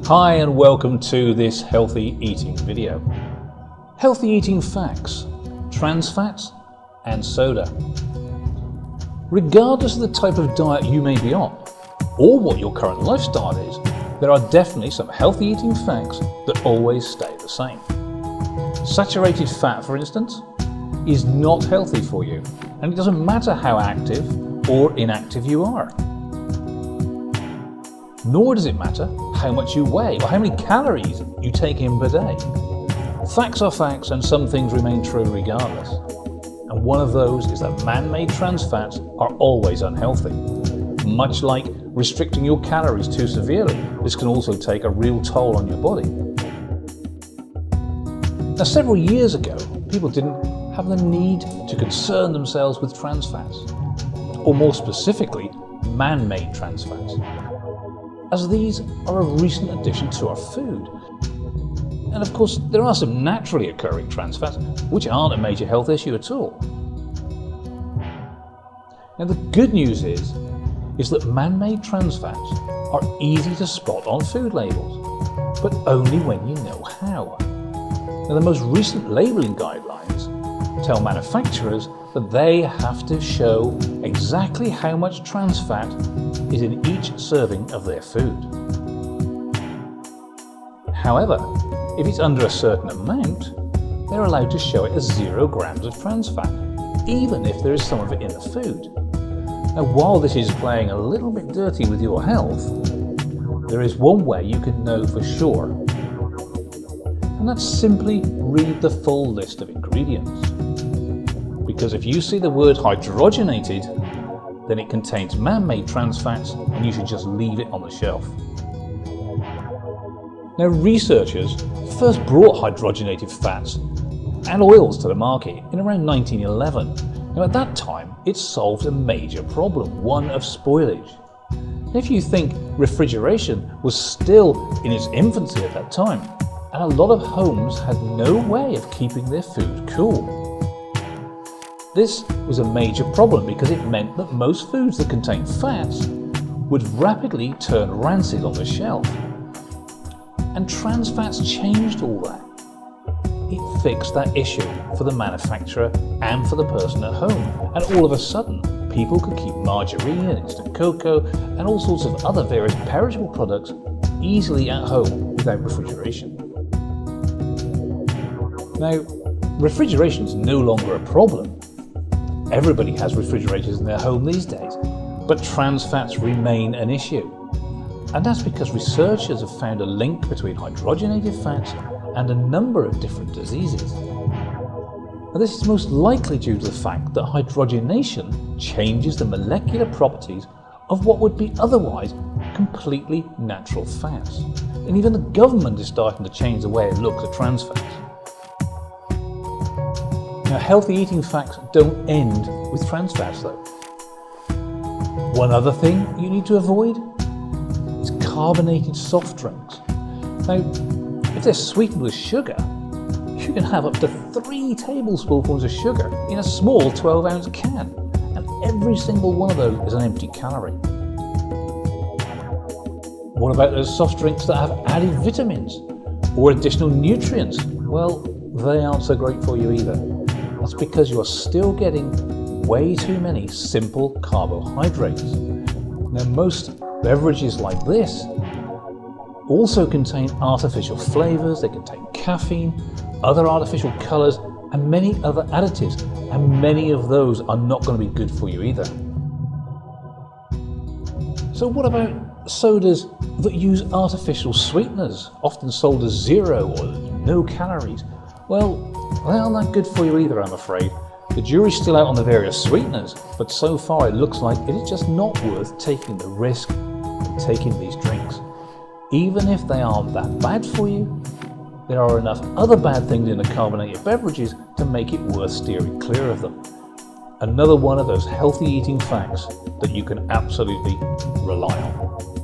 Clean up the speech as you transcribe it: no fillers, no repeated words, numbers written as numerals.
Hi and welcome to this healthy eating video. Healthy eating facts, trans fats and soda. Regardless of the type of diet you may be on or what your current lifestyle is, there are definitely some healthy eating facts that always stay the same. Saturated fat, for instance, is not healthy for you, and it doesn't matter how active or inactive you are. Nor does it matter how much you weigh or how many calories you take in per day. Facts are facts, and some things remain true regardless. And one of those is that man-made trans fats are always unhealthy. Much like restricting your calories too severely, this can also take a real toll on your body. Now, several years ago, people didn't have the need to concern themselves with trans fats, or more specifically, man-made trans fats, as these are a recent addition to our food. And of course, there are some naturally occurring trans fats which aren't a major health issue at all. Now, the good news is that man-made trans fats are easy to spot on food labels, but only when you know how. Now, the most recent labelling guidelines tell manufacturers that they have to show exactly how much trans fat is in each serving of their food. However, if it's under a certain amount, they're allowed to show it as 0 grams of trans fat, even if there is some of it in the food. Now, while this is playing a little bit dirty with your health, there is one way you can know for sure, and that's simply read the full list of ingredients. Because if you see the word hydrogenated, then it contains man-made trans fats, and you should just leave it on the shelf. Now, researchers first brought hydrogenated fats and oils to the market in around 1911. Now, at that time, it solved a major problem, one of spoilage. If you think refrigeration was still in its infancy at that time, and a lot of homes had no way of keeping their food cool. This was a major problem because it meant that most foods that contain fats would rapidly turn rancid on the shelf. And trans fats changed all that. It fixed that issue for the manufacturer and for the person at home. And all of a sudden, people could keep margarine and instant cocoa and all sorts of other various perishable products easily at home without refrigeration. Now, refrigeration is no longer a problem. Everybody has refrigerators in their home these days, but trans fats remain an issue. And that's because researchers have found a link between hydrogenated fats and a number of different diseases. Now, this is most likely due to the fact that hydrogenation changes the molecular properties of what would be otherwise completely natural fats. And even the government is starting to change the way it looks at trans fats. Now, healthy eating facts don't end with trans fats though. One other thing you need to avoid is carbonated soft drinks. Now, if they're sweetened with sugar, you can have up to 3 tablespoonfuls of sugar in a small 12-ounce can, and every single one of those is an empty calorie. What about those soft drinks that have added vitamins or additional nutrients? Well, they aren't so great for you either. That's because you are still getting way too many simple carbohydrates. Now, most beverages like this also contain artificial flavors, they contain caffeine, other artificial colors, and many other additives, and many of those are not going to be good for you either. So what about sodas that use artificial sweeteners, often sold as 0 or no calories? Well, they aren't that good for you either, I'm afraid. The jury's still out on the various sweeteners, but so far it looks like it is just not worth taking the risk of taking these drinks. Even if they aren't that bad for you, there are enough other bad things in the carbonated beverages to make it worth steering clear of them. Another one of those healthy eating facts that you can absolutely rely on.